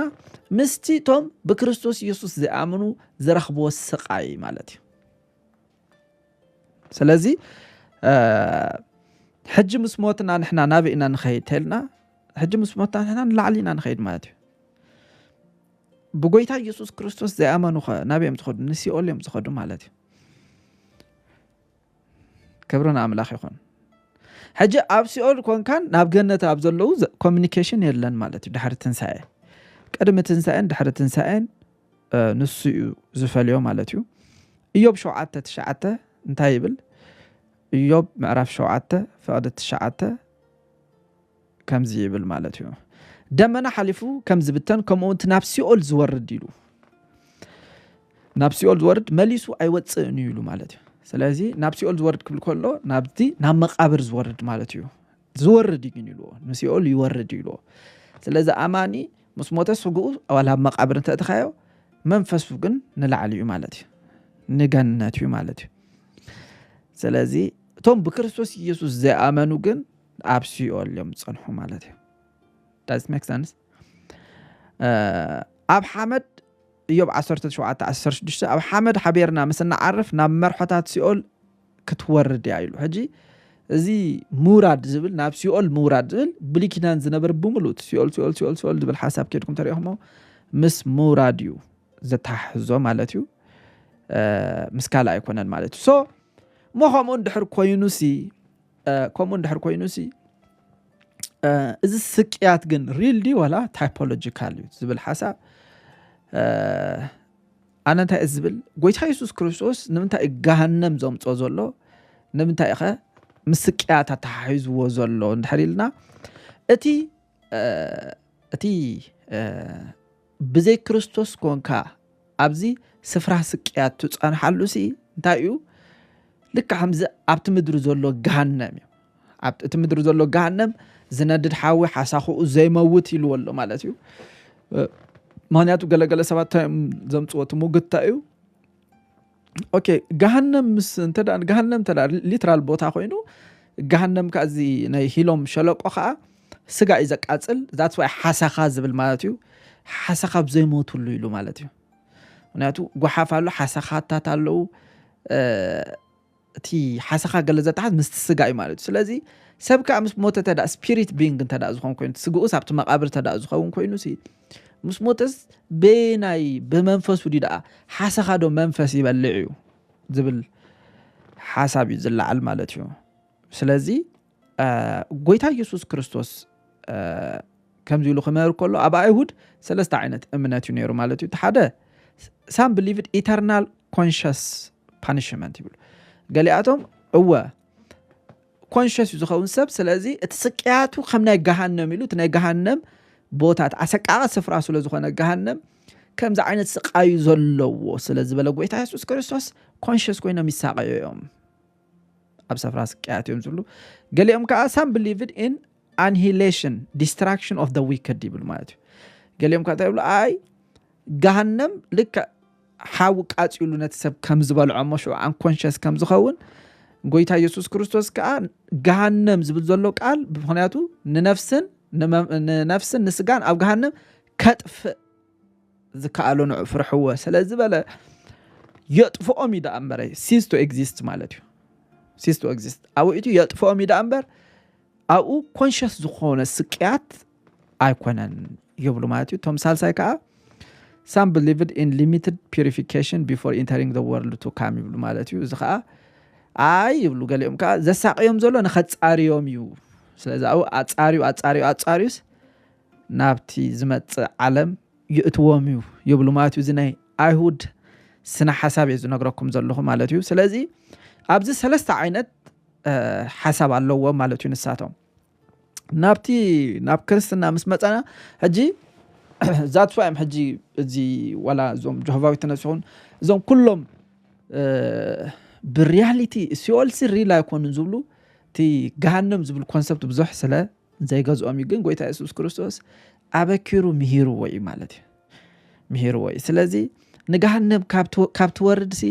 A: ምስቲቶም ብክርስቶስ ኢየሱስ ዝኣምኑ ዝረኽብዎ ስቃይ ማለት እዩ ስለዚ ሕጂ ምስ ሞትና ንሕና ናበይና ንኸይድ ተልና ሕጂ ምስ ሞትና ንሕና ንላዕሊና ንኸይድ ማለት እዩ ብጎይታ ኢየሱስ ክርስቶስ ዝኣመኑ ናበይም ዝኸዱ ንሲኦል እዮም ዝኸዱ ማለት እዩ ክብርን ኣምላኽ ይኹን ሕጂ ኣብ ሲኦል ኮንካን ናብ ገነት ኣብ ዘለዉ ኮሚኒኬሽን የለን ማለት እዩ ድሕሪ ትንሳኤ ቅድሚ ትንሳኤን ድሕሪ ትንሳኤን ንሱ እዩ ዝፈልዮ ማለት እዩ ኢዮብ 7:9 እንታይ ይብል ኢዮብ ምዕራፍ 7 ፍቅዲ 9 ከምዚ ይብል ማለት እዩ ደመና ሓሊፉ ከም ዝብተን ከምኡውን ናብ ሲኦል ዝወርድ ኢሉ ናብ ሲኦል ዝወርድ መሊሱ ኣይወፅእን ኢሉ ማለት እዩ ስለዚ ናብ ሲኦል ዝወርድ ክብል ከሎ ናብቲ ናብ መቃብር ዝወርድ ማለት እዩ ዝወርድ ይግን ኢሉ ንሲኦል ይወርድ ኢሉ ስለዚ ኣማኒ ምስ ሞተ ስጉኡ ዋላ መቃብር እንተእትኻዮ መንፈሱ ግን ንላዕሊ እዩ ማለት እዩ ንገነት እዩ ማለት እዩ ስለዚ እቶም ብክርስቶስ ኢየሱስ ዝኣመኑ ግን ኣብ ሲኦል እዮም ዝጸንሑ ማለት እዩ does make sense ኣብ ሓመድ ኢዮብ 17:16 ኣብ ሓመድ ሓቤርና ምስና ዓርፍ ናብ መርሖታት ሲኦል ክትወርድ ያ ኢሉ ሕጂ እዚ ሙራድ ዝብል ናብ ሲኦል ሙራድ ዝብል ብሊኪናን ዝነበር ብሙሉእ ሲኦል ሲኦል ሲኦል ሲኦል ዝብል ሓሳብ ከድኩም ተሪእኹሞ ምስ ሙራድ እዩ ዘታሕዞ ማለት እዩ ምስካላ ኣይኮነን ማለት እዩ ሶ ከምኡ እንድሕር ኮይኑሲ እዚ ስቅያት ግን ሪልዲ ወላ ታይፖሎጂካል እዩ ዝብል ሓሳብ ኣነ እንታይ ዝብል ጎይታ ኢየሱስ ክርስቶስ ንምንታይ ገሃነም ዘምጾ ዘሎ ንምንታይ ኢኸ ምስቅያት ተታሒዝዎ ዘሎ እንድሕሪልና እቲ ብዘይ ክርስቶስ ኮንካ ኣብዚ ስፍራ ስቅያት ትጸንሓሉሲ እንታይ እዩ ልክ ከምዚ ኣብቲ ምድሪ ዘሎ ገሃነም እዩ ኣብቲ ምድሪ ዘሎ ገሃነም ዝነድድ ሓዊ ሓሳኹኡ ዘይመውት ኢሉ ኣሎ ማለት እዩ ምክንያቱ ገለገለ ሰባት ዘምጽዎ ትሙግታ እዩ ኦኬ ገሃነም ምስ እንተዳ ገሃነም ተዳ ሊትራል ቦታ ኮይኑ ገሃነም ካዚ ናይ ሂሎም ሸለቆ ከዓ ስጋ እዩ ዘቃጽል that's why ሓሳኻ ዝብል ማለት እዩ ሓሳኻ ዘይሞትሉ ኢሉ ማለት እዩ ምክንያቱ ጎሓፍ ኣሎ ሓሳኻታት ኣለዉ እቲ ሓሳኻ ገለ ዘታሓዝ ምስ ስጋ እዩ ማለት እዩ ስለዚ ሰብ ከዓ ምስ ሞተ ተዳ ስፒሪት ቢንግ እንተዳ ዝኸውን ኮይኑ ስግኡስ ኣብቲ መቃብር ተዳ ዝኸውን ኮይኑሲ ምስ ሞተስ በናይ ብመንፈሱ ዲዳ ሓሳኻ ዶ መንፈስ ይበልዕ እዩ ዝብል ሓሳብ እዩ ዝለዓል ማለት እዩ ስለዚ ጎይታ ኢየሱስ ክርስቶስ ከምዚ ኢሉ ክመር ከሎ ኣብ ኣይሁድ ሰለስተ ዓይነት እምነት እዩ ነይሩ ማለት እዩ ሓደ some believed eternal conscious punishment ይብሉ ገሊኣቶም እወ ኮንሽስ ዝኸውን ሰብ ስለዚ እቲ ስቅያቱ ከም ናይ ገሃነም ኢሉ እቲ ናይ ገሃነም ቦታት ኣሰቃቂ ስፍራ ስለ ዝኾነ ገሃነም ከምዚ ዓይነት ስቃዩ ዘለዎ ስለዝበለ ጎይታ ኢየሱስ ክርስቶስ ኮንሽስ ኮይኖም ይሳቀዩ እዮም ኣብ ስፍራ ስቅያት እዮም ዝብሉ ገሊኦም ከዓ some believed in annihilation destruction of the wicked ይብሉ ማለት እዩ ገሊኦም ከዓ ይብሉ ኣይ ገሃነም ልክ ሓዊ ቃጽሉ ነቲ ሰብ ከም ዝበልዖ መሽዑ አንኮንሽስ ከም ዝኸውን ጎይታ ኢየሱስ ክርስቶስ ከዓ ገሃነም ዝብል ዘሎ ቃል ብምክንያቱ ንነፍስን ንስጋን ኣብ ገሃነም ከጥፍእ ዝከኣሎ ንዑ ፍርሕዎ ስለዝበለ የጥፍኦም ኢዳ እምበር cease to exist ማለት እዩ cease to exist ኣብኡ የጥፍኦም ኢዳ እምበር ኣብኡ ኮንሽስ ዝኾነ ስቅያት ኣይኮነን ይብሉ ማለት እዩ ቶም ሳልሳይ ከዓ some believed in limited purification before entering the world to come ይብሉ ማለት እዩ እዚ ከዓ ኣይ ይብሉ ገሊኦም ከዓ ዘሳቅዮም ዘሎ ንኸጻሪዮም እዩ ስለዚ ኣብኡ ኣጻሪዩስ ናብቲ ዝመጽእ ዓለም ይእትዎም እዩ ይብሉ ማለት እዩ እዚ ናይ ኣይሁድ ስነ ሓሳብ እዩ ዝነግረኩም ዘለኹ ማለት እዩ ስለዚ ኣብዚ ሰለስተ ዓይነት ሓሳብ ኣለዎ ማለት እዩ ንሳቶም ናብ ክርስትና ምስ መጸና ሕጂ that's why ሕጂ እዚ ወላ ዞም ጆሆቫዊ ተነስኹን ዞም ኩሎም ብሪያሊቲ ሲኦልሲ ሪል ኣይኮኑን ዝብሉ እቲ ገሃነም ዝብል ኮንሰፕት ብዙሕ ስለ ዘይገዝኦም ግን ጎይታ ኢየሱስ ክርስቶስ ኣበኪሩ ምሂርዎ እዩ ማለት እዩ ምሂርዎ እዩ ስለዚ ንገሃነም ካብቲ ወርድሲ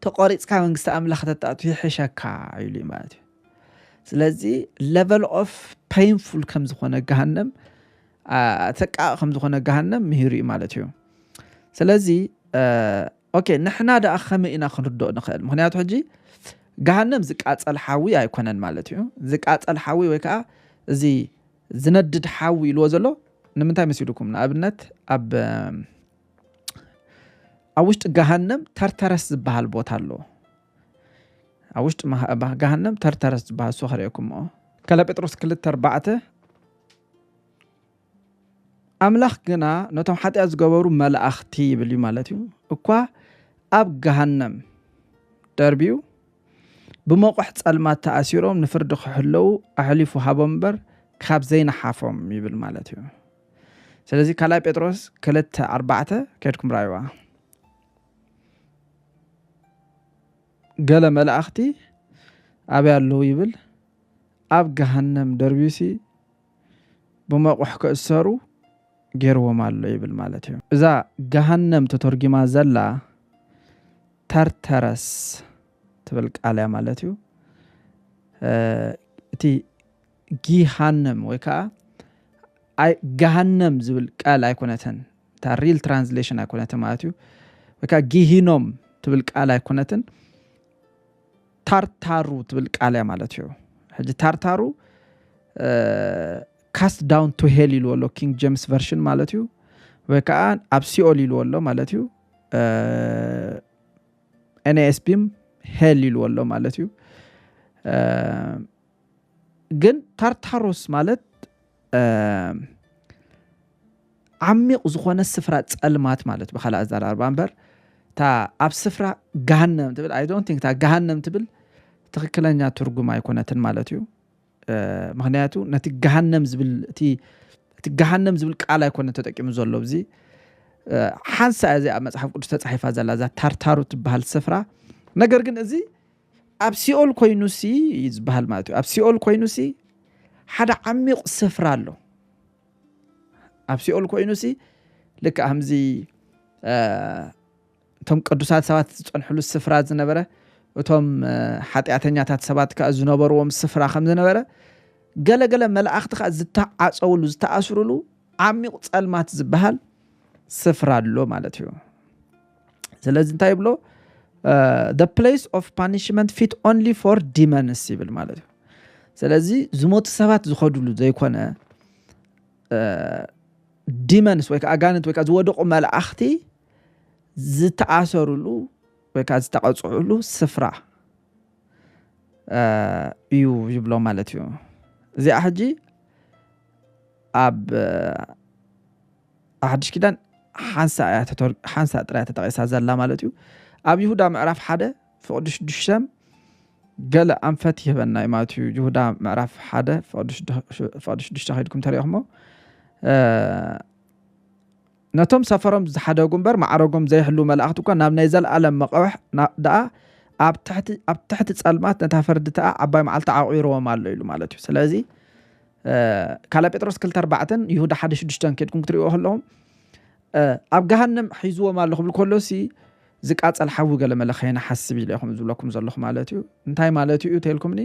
A: ተቆሪጽካ መንግስቲ ኣምላኽ ተጣቱ ይሕሸካ ኢሉ ማለት እዩ ስለዚ level of painful ከም ዝኾነ ገሃነም ተቃ ከም ዝኾነ ገሃነም ምሂሩ እዩ ማለት እዩ ስለዚ ኦኬ ንሕና ዳ ኸመኢና ክንርድኦ ንኽእል ምክንያቱ ሕጂ ገሃነም ዝቃጸል ሓዊ ኣይኮነን ማለት እዩ ዝቃጸል ሓዊ ወይ ከዓ እዚ ዝነድድ ሓዊ ኢልዎ ዘሎ ንምንታይ መሲሉኩም ንኣብነት ኣብ ውሽጢ ገሃነም ተርተረስ ዝበሃል ቦታ ኣሎ ኣብ ውሽጢ ገሃነም ተርተረስ ዝበሃል ሶ ኸሪአኩምኦ كلا بطرس كلت 4 أملاخ جنا نتوم حتى أزجبرو ملأختي بلي مالتيو أقوى أب جهنم دربيو بموقع المات تأثيرهم نفرد خلو أحلفوا هابمبر خاب زين حافهم يبل مالتيو سلازي كلا بطرس كلت 4 كيدكم رايوا قال ملأختي أبي الله يبل أب جهنم دربيسي بموقع كأسرو جيرو مالو يبل مالتيو إذا جهنم تترجم زلا ترترس تبلك على مالتيو تي جهنم ويكا أي جهنم زبل قال أيكونتن تا ريل ترانزليشن أيكونتن مالتيو ويكا جهنم تبلك على أيكونتن تارتارو تبلك على مالتيو حاجة تارتارو cast down to hell يلولو King James version مالتيو وكأن أبسيول يلولو مالتيو NASBም hell يلولو مالتيو جن تارتاروس مالت عميق زخوان السفرات المات مالت بخلا أزار 4 بر تا أب سفرة جهنم تبل I don't think تا جهنم تبل تخكلنيا ترجمة يكونتن مالتيو مغنياتو نتي جهنم زبل تي جهنم زبل قال يكون تطقيم زلو بزي حنسا ازي مصحف قدس تصحيفا زلا ذا تارتارو تبحال سفرا ነገር ግን እዚ ኣብ ሲኦል ኮይኑሲ ይዝበሃል ማለት እዩ ኣብ ሲኦል ኮይኑሲ ሓደ ዓሚቕ ስፍራ ኣሎ ኣብ ሲኦል ኮይኑሲ ልክ አምዚ ቶም ቅዱሳት ሰባት ዝጸንሕሉ ስፍራ ዝነበረ እቶም ኃጢአተኛታት ሰባት ከዝነበሩዎም ስፍራ ከም ዝነበረ ገለገለ መላእክት ዝተዓጸውሉ ዝተኣስሩሉ ዓሚቕ ጸልማት ዝብሃል ስፍራ ኣሎ ማለት እዩ ስለዚህ እንታይ ብሎ the place of punishment fit only for demons ይብል ማለት እዩ ስለዚህ ዝሞት ሰባት ዝኸዱሉ ዘይኮነ demons ወይ አጋንንት ወይ ዝወደቁ መላእክቲ ዝተኣሰሩሉ ወይ ዝተቀጽዑሉ ስፍራ እዩ ይብሎ ማለት እዩ እዚ አሕጂ ኣብ አሐድሽ ኪዳን ሓንሳ ጥራይ ተጠቂሳ ዘላ ማለት እዩ ኣብ ይሁዳ ምዕራፍ 1 ፍቅዲ 6 ገለ አንፈት ይበና ማለት እዩ ይሁዳ ምዕራፍ 1 ፍቅዲ 6 ኸይድኩም ተሪኹሞ ነቶም ሰፈሮም ዝሓደጉ እምበር ማዕረጎም ዘይሕሉ መላእክት እኮ ናብ ናይ ዘለዓለም መቐብሕ ደኣ ኣብ ትሕቲ ጸልማት ነታ ፈርድታ ዓባይ መዓልቲ ዓቂሮዎም ኣሎ ኢሉ ማለት እዩ ስለዚ ካላ ጴጥሮስ 2:4 ይሁዳ 1:6 ከድኩም ትሪኦ ከለኹም ኣብ ገሃነም ሒዝዎም ኣሎ ክብል ከሎሲ ዝቃጸል ሓዊ ገለ መለኸይና ሓስብ ኢለኹም ዝብለኩም ዘለኹ ማለት እዩ እንታይ ማለት እዩ ተልኩምኒ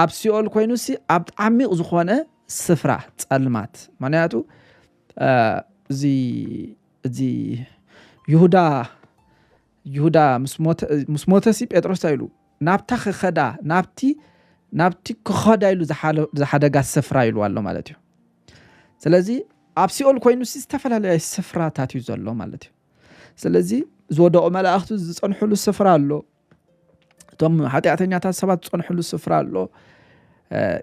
A: ኣብ ሲኦል ኮይኑሲ ኣብ ዓሚቕ ዝኾነ ስፍራ ጸልማት ማንያቱ እዚ ይሁዳ ምስሞተሲ ጴጥሮስ አይሉ ናብታ ኸዳ ናብቲ ከኸዳ ኢሉ ዝሓደጋ ስፍራ ኢሉ ኣሎ ማለት እዩ ስለዚህ ኣብ ሲኦል ኮይኑሲ ዝተፈላለዩ ስፍራታት እዩ ዘሎ ማለት እዩ ስለዚህ ዝወደቁ መላእክቱ ዝጸንሕሉ ስፍራ ኣሎ እቶም ኃጢአተኛታት ሰባት ዝጸንሕሉ ስፍራ ኣሎ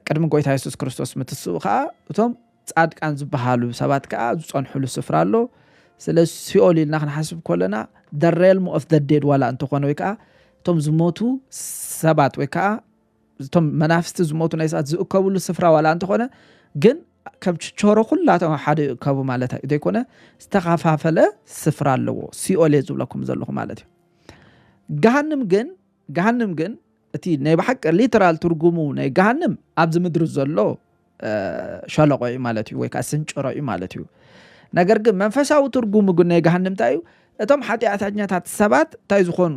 A: ቅድሚ ጎይታ ኢየሱስ ክርስቶስ ምትስኡ ከዓ እቶም ጻድቃን ዝበሃሉ ሰባት ከዓ ዝጸንሕሉ ስፍራ ኣሎ ስለዚህ ሲኦል ኢልና ክንሓስብ ከለና the realm of the dead ዋላ እንተኾነ ወይ ከዓ እቶም ዝሞቱ ሰባት ወይ ከዓ እቶም መናፍስቲ ዝሞቱ ናይ ሰባት ዝእከብሉ ስፍራ ዋላ እንተኾነ ግን ከም ቾሮ ኩላቶም ሓደ ይእከቡ ማለት ኣይኮነ ዝተኸፋፈለ ስፍራ ኣለዎ ሲኦል ዝብለኩም ዘለኹ ማለት እዩ ገሃነም ግን እቲ ናይ በሐቅ ሊተራል ትርጉሙ ናይ ገሃነም ኣብ ዝምድር ዘሎ ሸለቆ እዩ ማለት እዩ ወይ ከዓ ስንጭሮ እዩ ማለት እዩ ነገር ግን መንፈሳዊ ትርጉሙ ግን ናይ ገሃነም እንታይ እዩ እቶም ኃጢአተኛታት ሰባት እንታይ ዝኾኑ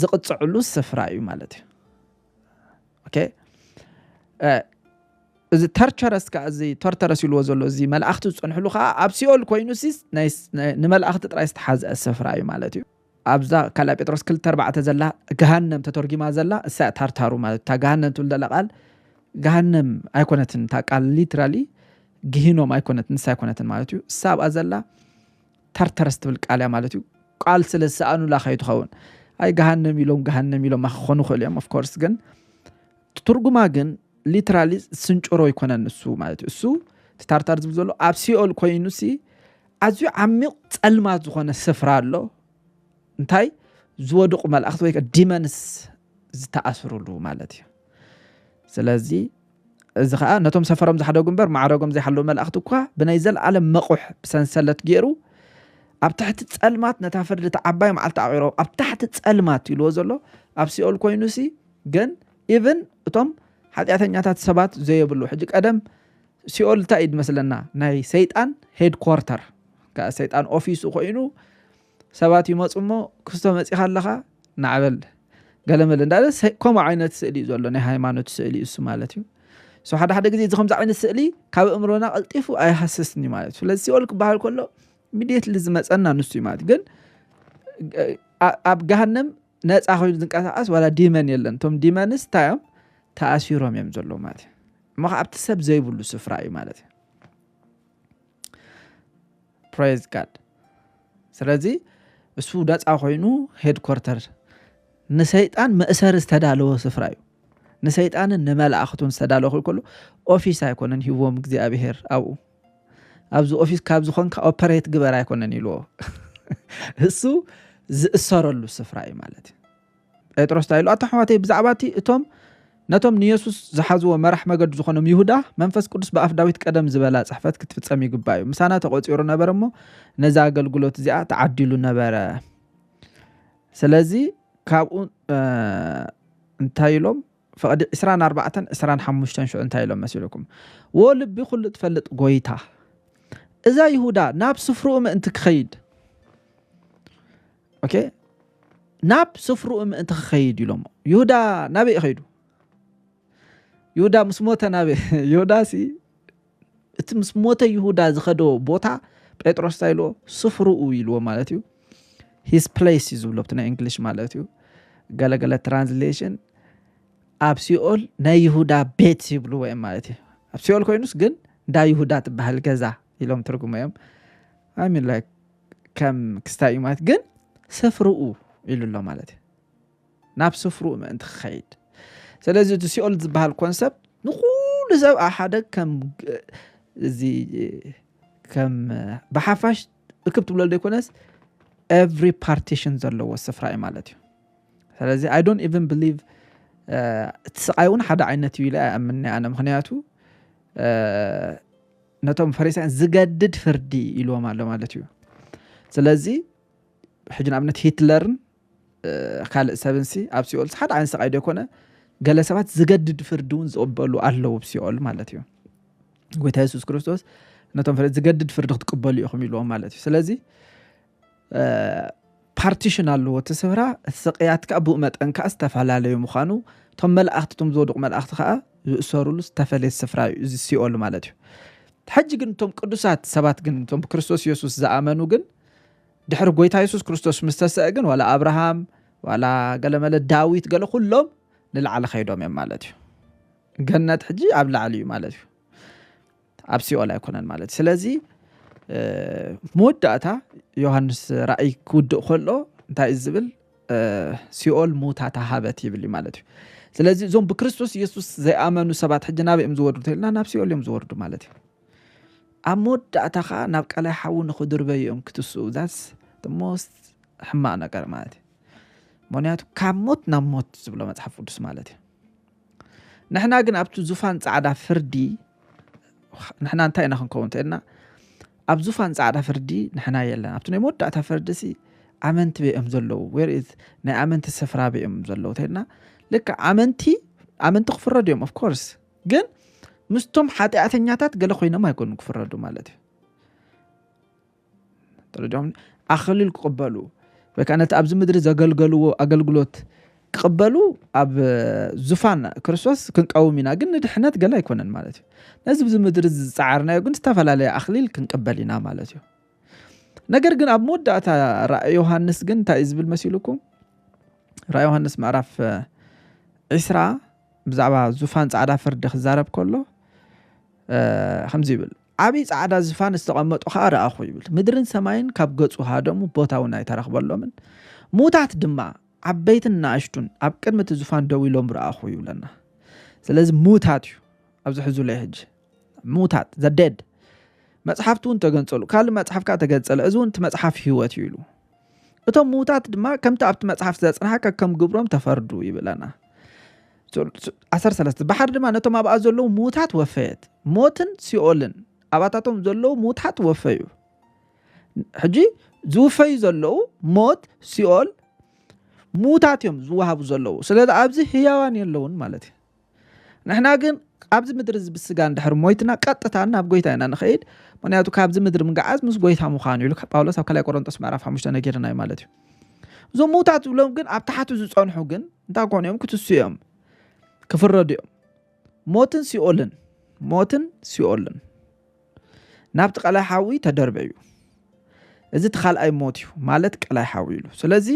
A: ዝቅጽዕሉ ስፍራ እዩ ማለት እዩ ኦኬ እዚ ተርቸረስ ከዓ እዚ ተርተረስ ይልዎ ዘሎ እዚ መላእክት ዝጸንሕሉ ከዓ ኣብ ሲኦል ኮይኑሲ ንመላእክት ጥራይ ዝተሓዘ ስፍራ እዩ ማለት እዩ ኣብዛ ካላ ጴጥሮስ 2:4 ዘላ ገሃነም ተተርጊማ ዘላ እሳ ታርታሩ ማለት ታ ገሃነም ትብል ዘላ ቃል ገሃነም ኣይኮነትን ታ ቃል ሊትራሊ ግሂኖም ኣይኮነትን ሳይኮነትን ማለት እዩ ሳብ ኣዘላ ተርተረስ ትብል ቃል ያ ማለት እዩ ቃል ስለሰአኑ ላ ኸይትኸውን ኣይ ገሃነም ኢሎም ማኽኾኑ ኸልዮም ኦፍ ኮርስ ግን ትርጉማ ግን ሊትራሊ ስንጭሮ ይኮነን እሱ ማለት እሱ ታርታር ዝብዘሎ ኣብ ሲኦል ኮይኑሲ ኣዝዩ ዓሚቕ ጸልማት ዝኾነ ስፍራ ኣሎ እንታይ ዝወድቁ መላእኽት ወይ ዲመንስ ዝተኣስሩሉ ማለት እዩ ስለዚ እዚ ከዓ ነቶም ሰፈሮም ዝሓደጉ እምበር ማዕረጎም ዘይሓለዉ መላእኽት እኳ ብናይ ዘለዓለም መቑሕ ብሰንሰለት ገይሩ ኣብ ታሕቲ ጸልማት ነታ ፍርዲ ተዓባይ መዓልቲ ኣቂሮም ኣብ ታሕቲ ጸልማት ኢልዎ ዘሎ ኣብ ሲኦል ኮይኑሲ ግን ኢቭን እቶም ሓጢአተኛታት ሰባት ዘየብሉ ሕጂ ቀደም ሲኦል እንታይ እዩ መስለና ናይ ሰይጣን ሄድኳርተር ከዓ ሰይጣን ኦፊሱ ኮይኑ ሰባት ይመፁ እሞ ክስቶ መፂኻ ኣለኻ ናዕበል ገለመል እንዳለ ከምኡ ዓይነት ስእሊ እዩ ዘሎ ናይ ሃይማኖት ስእሊ እሱ ማለት እዩ ሓደ ሓደ ግዜ እዚ ከምዚ ዓይነት ስእሊ ካብ እምሮና ቀልጢፉ ኣይሃስስኒ ማለት እዩ ስለዚ ሲኦል ክበሃል ከሎ ኢሚዲየትሊ ዝመፀና ንሱ እዩ ማለት ግን ኣብ ገሃነም ነፃ ኮይኑ ዝንቀሳቀስ ዋላ ዲመን የለን እቶም ዲመንስ ታዮም ተኣሲሮም እዮም ዘለዉ ማለት እዩ እሞ ኣብቲ ሰብ ዘይብሉ ስፍራ እዩ ማለት እዩ ፕሬዝ ጋድ ስለዚ እሱ ነፃ ኮይኑ ሄድኳርተር ንሰይጣን መእሰር ዝተዳለወ ስፍራ እዩ ንሰይጣንን ንመላእኽቱን ዝተዳለወ ከሎ ኦፊስ ኣይኮነን ሂቦም እግዚኣብሔር ኣብኡ ኣብዚ ኦፊስ ካብ ዝኾንካ ኦፐሬት ግበር ኣይኮነን ኢልዎ እሱ ዝእሰረሉ ስፍራ እዩ ማለት እዩ ጴጥሮስ ታይሉ ኣታሕዋተይ ብዛዕባቲ እቶም ነቶም ንየሱስ ዝሓዝዎ መራሕ መገድ ዝኾኖም ይሁዳ መንፈስ ቅዱስ ብኣፍ ዳዊት ቀደም ዝበላ ጽሕፈት ክትፍጸም ይግባእ እዩ ምሳና ተቆፂሩ ነበር እሞ ነዛ ኣገልግሎት እዚኣ ተዓዲሉ ነበረ ስለዚ ካብኡ እንታይ ኢሎም فقد 24 25 شو እንታይ ኢሎም መስለኩም ወልቢ ኩሉ ትፈልጥ ጎይታ እዛ ይሁዳ ናብ ስፍሩ ምእንቲ ክኸይድ ኦኬ ናብ ስፍሩ ምእንቲ ክኸይድ ኢሎም ይሁዳ ናበይ ይኸይዱ ይሁዳ ምስሞተ ናበይ ይሁዳ ሲ እቲ ምስሞተ ይሁዳ ዝኸዶ ቦታ ጴጥሮስ ታይሎ ስፍሩ ኢልዎ ማለት እዩ his place ይዝብሎ ብትና እንግሊሽ ማለት እዩ ገለገለ ትራንስሌሽን ኣብ ሲኦል ናይ ይሁዳ ቤት ይብሉ ወይ ማለት እዩ ኣብ ሲኦል ኮይኑስ ግን ዳ ይሁዳ ትበሃል ገዛ ኢሎም ትርጉመዮም I mean like ከም ክስታይ ማለት ግን ስፍሩኡ ኢሉሎ ማለት እዩ ናብ ስፍሩኡ ምእንቲ ክኸይድ ስለዚ እቲ ሲኦል ዝበሃል ኮንሰፕት ንኹሉ ሰብ ሓደ ከም እዚ ከም በሓፋሽ እክብ ትብሎ ዘይኮነስ every partition ዘለዎ ስፍራ እዩ ማለት እዩ ስለዚ I don't even believe تسقايون حدا عينتي ولا أمني أنا مخنياتو نتوم فريسان زجدد فردي إلو مالتيو سلازي حجنا أبنت هتلرن خالق سبنسي أبسيول حدا عين سقاي ديكونا جلسات زجدد فردون زقبلوا أهله بسيول مالتيو قلت يسوع كريستوس نتوم فريس زجدد فرد تقبلوا يخم إلو مالتيو سلازي partition አሉ ወተሰራ ሰቀያት ከአቡ መጠን ካስተፋላለዩ ምኻኑ ቶም መላእኽቱም ዝወድቁ መላእኽት ከዓ ዝእሰሩሉ ዝተፈለየ ስፍራ እዚ ሲኦል ማለት እዩ ሕጂ ግን ቶም ቅዱሳት ሰባት ግን ቶም ክርስቶስ ኢየሱስ ዝኣመኑ ግን ድሕሪ ጎይታ ኢየሱስ ክርስቶስ ምስተሰአ ግን ዋላ አብርሃም ዋላ ገለመለ ዳዊት ገለ ኩሎም ንላዕለ ኸይዶም እዮም ማለት እዩ ገነት ሕጂ ኣብ ላዕሊ እዩ ማለት እዩ ኣብ ሲኦል ኣይኮነን ማለት ስለዚ መወዳእታ ዮሐንስ ራእይ ክውድእ ከሎ እንታይ ዝብል ሲኦል ሞታታ ሃበት ይብል ማለት እዩ ስለዚ ዞም ብክርስቶስ ኢየሱስ ዘይኣመኑ ሰባት ሕጂ ናበኦም ዝወርዱ ተልና ናብ ሲኦል እዮም ዝወርዱ ማለት እዩ ኣብ መወዳእታ ከዓ ናብ ቀላይ ሓው ንኽድርበዮም ክትስኡ that's the most ሕማቅ ነገር ማለት እዩ ምክንያቱ ካብ ሞት ናብ ሞት ዝብሎ መጽሓፍ ቅዱስ ማለት እዩ ንሕና ግን ኣብቲ ዙፋን ጻዕዳ ፍርዲ ንሕና እንታይ ኢና ክንከውን ተልና ኣብ ዙፋን ጻዕዳ ፍርዲ ንሕና የለን ኣብቲ ናይ መወዳእታ ፍርዲ ሲ ኣመንቲ በኦም ዘለዉ where is ናይ ኣመንቲ ስፍራ በኦም ዘለዉ ተልና ልክ ኣመንቲ ክፍረዱ እዮም of course ግን ምስቶም ሓጢአተኛታት ገለ ኮይኖም ኣይኮኑ ክፍረዱ ማለት እዩ ተረዳም ኣኽሊል ክቅበሉ ወይ ከዓ ነቲ ኣብዚ ምድሪ ዘገልገልዎ ኣገልግሎት ክቅበሉ ኣብ ዙፋን ክርስቶስ ክንቀውም ኢና ግን ንድሕነት ገለ ኣይኮነን ማለት እዩ ነዚ ብዚ ምድሪ ዝፃዓርናዮ ግን ዝተፈላለዩ ኣኽሊል ክንቅበል ኢና ማለት እዩ ነገር ግን ኣብ መወዳእታ ራእይ ዮሐንስ ግን እንታይ ዝብል መሲሉኩም ራእይ ዮሐንስ ምዕራፍ 20 ብዛዕባ ዙፋን ጻዕዳ ፍርዲ ክዛረብ ከሎ ከምዚ ይብል ዓብይ ጻዕዳ ዙፋን ዝተቐመጡ ከዓ ረኣኹ ይብል ምድርን ሰማይን ካብ ገጹ ሃደሙ ቦታውን ኣይተረኽበሎምን ሙታት ድማ ዓበይትን ንኣሽቱን ኣብ ቅድሚ እቲ ዙፋን ደው ኢሎም ረኣኹ ይብለና ስለዚህ ሙታት እዩ ኣብዚ ሕዙ ላይ ሕጂ ሙታት the dead መጽሐፍቱን ተገንጸሉ ካል መጽሐፍካ ተገንጸለ እዙን መጽሐፍ ህይወት ይሉ እቶም ሙታት ድማ ከምቲ ኣብቲ መጽሐፍ ዘጽናሐከ ከም ግብሮም ተፈርዱ ይብለና 13 በሓር ድማ ነቶም ኣብኣ ዘለዉ ሙታት ወፈየት ሞትን ሲኦልን ኣባታቶም ዘለዉ ሙታት ወፈዩ ሕጂ ዝውፈዩ ዘለዉ ሞት ሲኦል ሙታት እዮም ዝወሃቡ ዘለዉ ስለዚ ኣብዚ ህያዋን የለውን ማለት እዩ ንሕና ግን ኣብዚ ምድሪ ዝብስጋ እንድሕር ሞይትና ቀጥታ ናብ ጎይታ ኢና ንኸይድ ምክንያቱ ካብዚ ምድሪ ምንጋዓዝ ምስ ጎይታ ምዃኑ ኢሉ ጳውሎስ ኣብ 2 ቆሮንቶስ ምዕራፍ 5 ነገርናይ ማለት እዩ እዞም ሙታት ብሎም ግን ኣብ ታሕቱ ዝጸንሑ ግን እንታይ ኮኑ እዮም ክትሱ እዮም ክፍረዱ እዮም ሞትን ሲኦልን ናብቲ ቀላይ ሓዊ ተደርበዩ እዚ ተኻልኣይ ሞት እዩ ማለት ቀላይ ሓዊ ኢሉ ስለዚ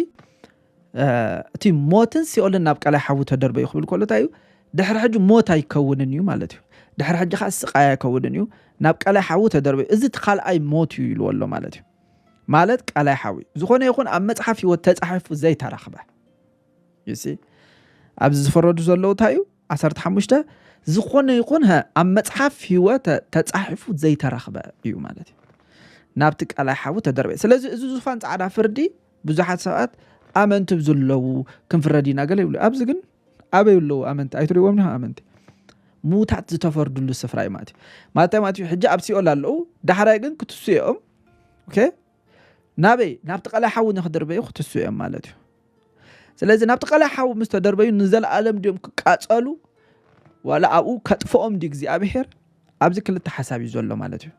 A: እቲ ሞትን ሲኦልን ናብ ቀላይ ሓዊ ተደርበዩ ክብል ከሎ እንታይ እዩ ድሕሪ ሕጂ ሞት ኣይከውንን እዩ ማለት እዩ ድሕሪ ሕጂ ኸ ስቃይ ኣይከውንን እዩ ናብ ቀላይ ሓዊ ተደርበዩ እዚ ተኻልኣይ ሞት እዩ ኢሉ ኣሎ ማለት እዩ ማለት ቀላይ ሓዊ ዝኾነ ይኹን ኣብ መጽሓፍ ህይወት ተጻሒፉ ዘይተረኽበ ይሲ ኣብዚ ዝፈረዱ ዘለዉ እንታይ እዩ 15 ዝኾነ ይኹን ኣብ መጽሓፍ ህይወት ተጻሒፉ ዘይተረኽበ እዩ ማለት እዩ ናብቲ ቀላይ ሓዊ ተደርበዩ ስለዚ እዚ ዙፋን ጻዕዳ ፍርዲ ብዙሓት ሰባት ኣመንቲ ዘለዉ ክንፍረዲና ገለ ይብሉ ኣብዚ ግን ኣበይ ኣለዉ ኣመንቲ ኣይትሪእዎም ኒኻ ኣመንቲ ሙታት ዝተፈርዱሉ ስፍራ እዩ ማለት እዩ ሕጂ ኣብ ሲኦል ኣለዉ ዳሕራይ ግን ክትሱ እዮም ኦኬ ናበይ ናብቲ ቀላይ ሓዊ ንኽደርበዩ ክትሱ እዮም ማለት እዩ ስለዚ ናብቲ ቀላይ ሓዊ ምስ ተደርበዩ ንዘለኣለም ድዮም ክቃጸሉ ዋላ ኣብኡ ከጥፍኦም ዲ እግዚኣብሔር ኣብዚ ክልተ ሓሳብ እዩ ዘሎ ማለት እዩ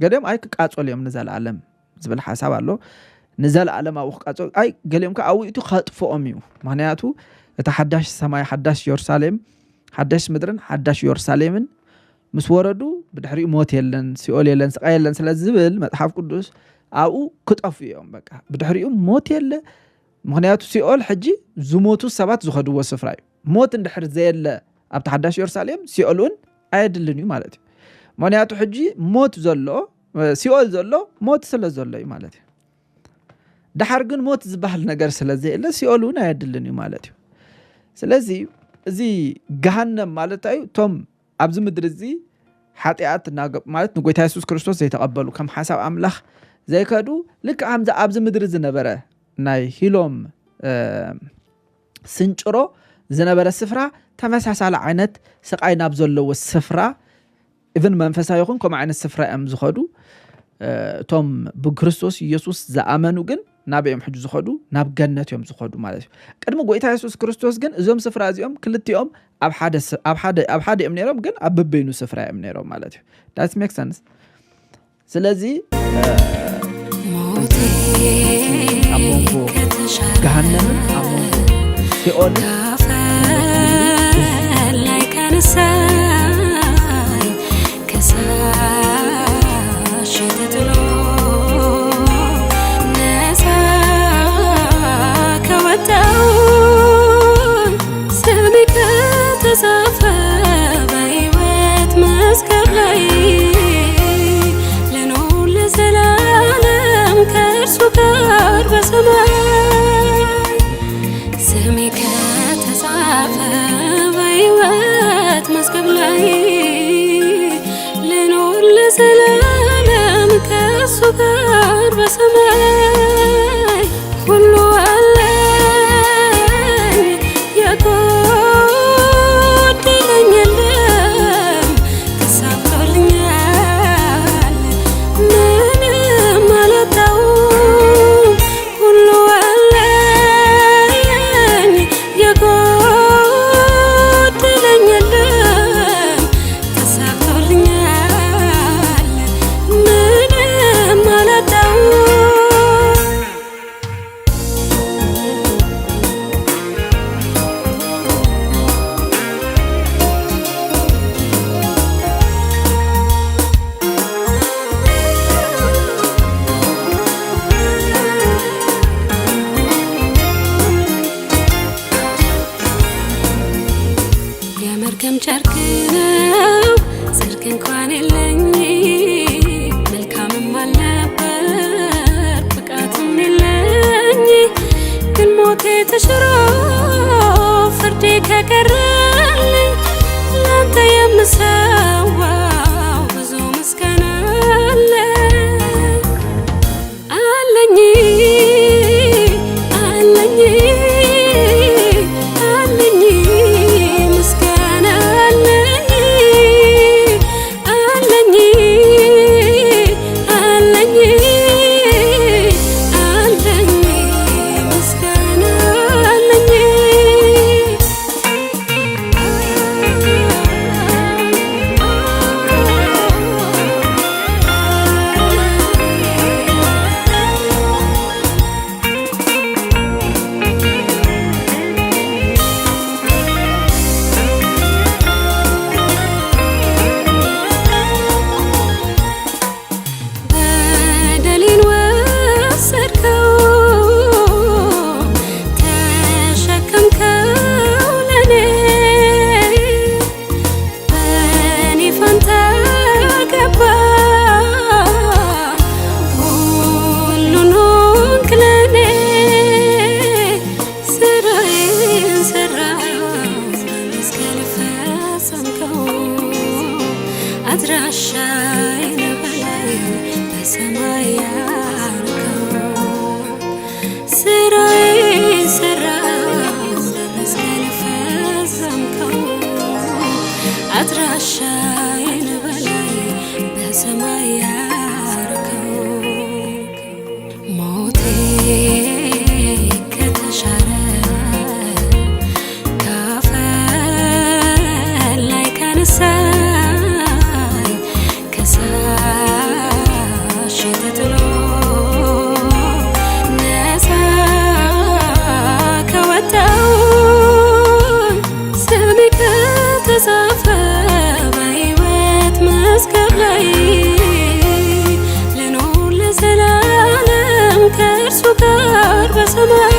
A: ገሊኦም ኣይ ክቃጸሉ እዮም ንዘለኣለም ዝብል ሓሳብ ኣሎ ንዘለኣለም ኣብኡ ክቃጸሉ ኣይ ገሊኦም ከ ኣብኡ ከጥፍኦም እዩ ምክንያቱ እቲ ሓዳሽ ሰማይ ሓዳሽ ኢየሩሳሌም ሓዳሽ ምድርን ሓዳሽ ኢየሩሳሌምን ምስ ወረዱ ብድሕሪኡ ሞት የለን ሲኦል የለን ስቃይ የለን ስለዝብል መጽሓፍ ቅዱስ ኣብኡ ክጠፉ እዮም በቃ ብድሕሪኡ ሞት የለ ምክንያቱ ሲኦል ሕጂ ዝሞቱ ሰባት ዝኸድዎ ስፍራ እዩ ሞት እንድሕር ዘየለ ኣብቲ ሓዳሽ ኢየሩሳሌም ሲኦል እውን ኣየድልን እዩ ማለት እዩ ምክንያቱ ሕጂ ሞት ዘሎ ሲኦል ዘሎ ሞት ስለ ዘሎ እዩ ማለት እዩ ድሓር ግን ሞት ዝበሃል ነገር ስለ ዘየለ ሲኦል እውን ኣየድልን እዩ ማለት እዩ ስለዚ እዚ ገሃነም ማለት እዩ ቶም ኣብዚ ምድሪ እዚ ሓጢአት ማለት ንጎይታ ኢየሱስ ክርስቶስ ዘይተቐበሉ ከም ሓሳብ ኣምላኽ ዘይከዱ ልክ ኣብዚ ምድሪ ዝነበረ ናይ ሂሎም ስንጭሮ ዝነበረ ስፍራ ተመሳሳሊ ዓይነት ስቃይ ናብ ዘለዎ ስፍራ ኢቭን መንፈሳዊ ይኹን ከም ዓይነት ስፍራ እዮም ዝኸዱ ቶም ብክርስቶስ ኢየሱስ ዝኣመኑ ግን ናብዮም ሕጂ ዝኸዱ ናብ ገነት እዮም ዝኸዱ ማለት እዩ ቅድሚ ጎይታ ኢየሱስ ክርስቶስ ግን እዞም ስፍራ እዚኦም ክልቲኦም ኣብ ሓደ እዮም ነይሮም ግን ኣብ በበይኑ ስፍራ እዮም ነይሮም ማለት እዩ that makes sense ስለዚ ኣሞንጎ ገሃነምን ኣሞንጎ ሲኦል ላይ ከነሳይ ከሳሽ ተጥሎ ነፃ ከወጣው ስሜ ከተጻፈ በሕይወት መዝገብ ላይ ልኖር ለዘላለም ከእርሱ ጋር በሰማይ ስሜ ከተጻፈ በሕይወት መዝገብ ላይ ልኖር ለዘላለም ከእርሱ ጋር በሰማይ ሁሉ አለኝ የጎደለኝ የለም ተሳክቶልኛል ምንም አላጣሁም ሁሉ አለኝ የጎደለኝ የለም ተሳክቶልኛል ምንም አላጣሁም የመርገም ጨርቅ ነው ጽድቅ እንኳን የለኝ መልካምም አልነበር ብቃትም የለኝ ግን ሞቴ ተሽሮ ፍርዴ ከቀረልኝ
B: የምሰዋው ብዙ ምስጋና አለኝ አለኝ አለኝ ምስጋና አለኝ አለኝ አለኝ አለኝ ምስጋና አለኝ በደሌን ወሰድከው ተሸከምከው ለኔ በኔ ፈንታ ገባ ሁሉን ሆንክ ለኔ ስራዬን ሰራው በመስቀል ፈጸምከው አድራሻዬን በላይ በሰማይ ያርከው ስራዬን ሰራው በመስቀል ፈጸምከው አድራሻዬን በላይ በሰማይ ያርከው ሞቴ ከተሻረ ካፈር ላይ ካነሳኝ ከሳሽ ተጥሎ ነፃ ከወጣው ስሜ ከተጻፈ በሕይወት መዝገብ ላይ ልኖር ለዘላለም ከእርሱ ጋር በሰማይ